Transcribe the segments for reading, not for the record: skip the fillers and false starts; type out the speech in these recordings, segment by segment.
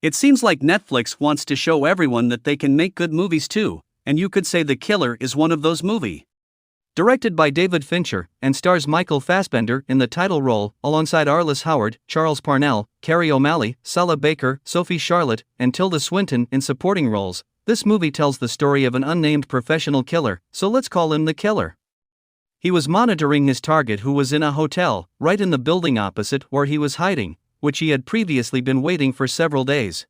It seems like Netflix wants to show everyone that they can make good movies too, and you could say The Killer is one of those movies. Directed by David Fincher, and stars Michael Fassbender in the title role, alongside Arliss Howard, Charles Parnell, Carrie O'Malley, Sala Baker, Sophie Charlotte, and Tilda Swinton in supporting roles. This movie tells the story of an unnamed professional killer, so let's call him the killer. He was monitoring his target, who was in a hotel, right in the building opposite where he was hiding, which he had previously been waiting for several days.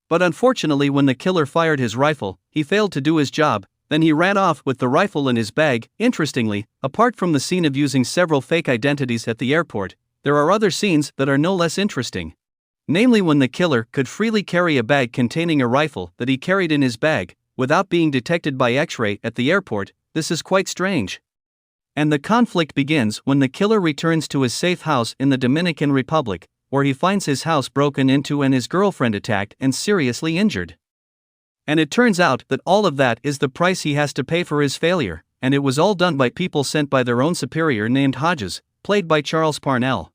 But unfortunately, when the killer fired his rifle, he failed to do his job. Then he ran off with the rifle in his bag. Interestingly, apart from the scene of using several fake identities at the airport, there are other scenes that are no less interesting. Namely, when the killer could freely carry a bag containing a rifle that he carried in his bag, without being detected by X-ray at the airport. This is quite strange. And the conflict begins when the killer returns to his safe house in the Dominican Republic, where he finds his house broken into and his girlfriend attacked and seriously injured. And it turns out that all of that is the price he has to pay for his failure, and it was all done by people sent by their own superior named Hodges, played by Charles Parnell.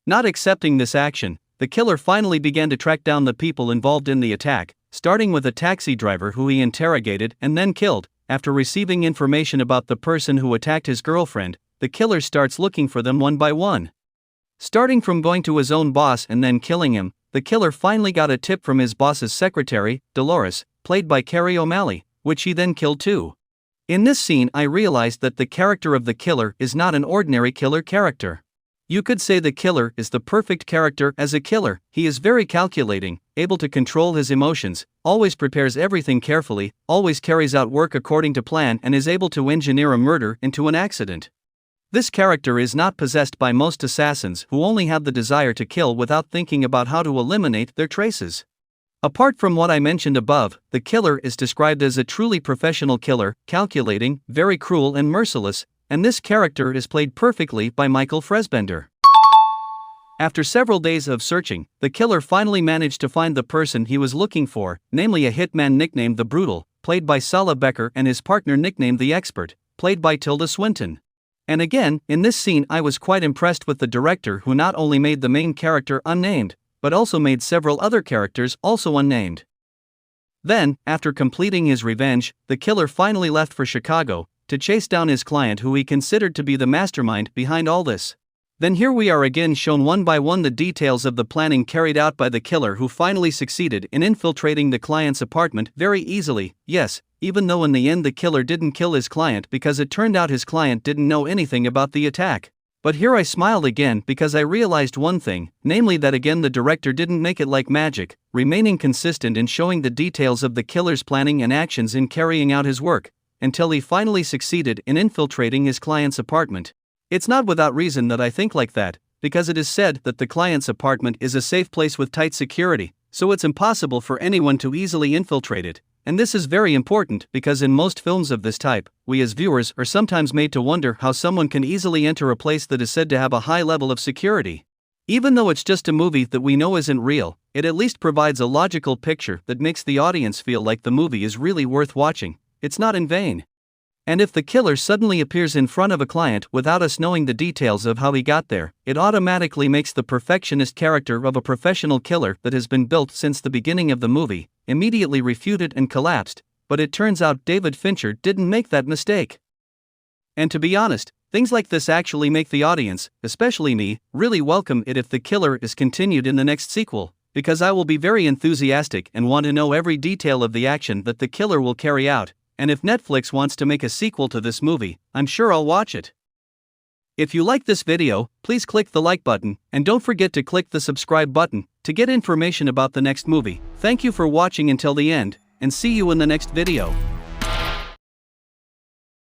Not accepting this action, the killer finally began to track down the people involved in the attack, starting with a taxi driver who he interrogated and then killed. After receiving information about the person who attacked his girlfriend, the killer starts looking for them one by one. Starting from going to his own boss and then killing him, the killer finally got a tip from his boss's secretary, Dolores, played by Carrie O'Malley, which he then killed too. In this scene, I realized that the character of the killer is not an ordinary killer character. You could say the killer is the perfect character as a killer. He is very calculating, able to control his emotions, always prepares everything carefully, always carries out work according to plan, and is able to engineer a murder into an accident. This character is not possessed by most assassins, who only have the desire to kill without thinking about how to eliminate their traces. Apart from what I mentioned above, the killer is described as a truly professional killer, calculating, very cruel and merciless, and this character is played perfectly by Michael Fassbender. After several days of searching, the killer finally managed to find the person he was looking for, namely a hitman nicknamed the Brutal, played by Sala Baker, and his partner nicknamed the Expert, played by Tilda Swinton. And again, in this scene I was quite impressed with the director, who not only made the main character unnamed, but also made several other characters also unnamed. Then, after completing his revenge, the killer finally left for Chicago to chase down his client, who he considered to be the mastermind behind all this. Then here we are again shown one by one the details of the planning carried out by the killer, who finally succeeded in infiltrating the client's apartment very easily. Yes, even though in the end the killer didn't kill his client, because it turned out his client didn't know anything about the attack. But here I smiled again because I realized one thing, namely that again the director didn't make it like magic, remaining consistent in showing the details of the killer's planning and actions in carrying out his work, until he finally succeeded in infiltrating his client's apartment. It's not without reason that I think like that, because it is said that the client's apartment is a safe place with tight security, so it's impossible for anyone to easily infiltrate it. And this is very important because in most films of this type, we as viewers are sometimes made to wonder how someone can easily enter a place that is said to have a high level of security. Even though it's just a movie that we know isn't real, it at least provides a logical picture that makes the audience feel like the movie is really worth watching. It's not in vain. And if the killer suddenly appears in front of a client without us knowing the details of how he got there, it automatically makes the perfectionist character of a professional killer that has been built since the beginning of the movie immediately refuted and collapsed. But it turns out David Fincher didn't make that mistake. And to be honest, things like this actually make the audience, especially me, really welcome it if the killer is continued in the next sequel, because I will be very enthusiastic and want to know every detail of the action that the killer will carry out. And if Netflix wants to make a sequel to this movie, I'm sure I'll watch it. If you like this video, please click the like button, and don't forget to click the subscribe button to get information about the next movie. Thank you for watching until the end, and see you in the next video.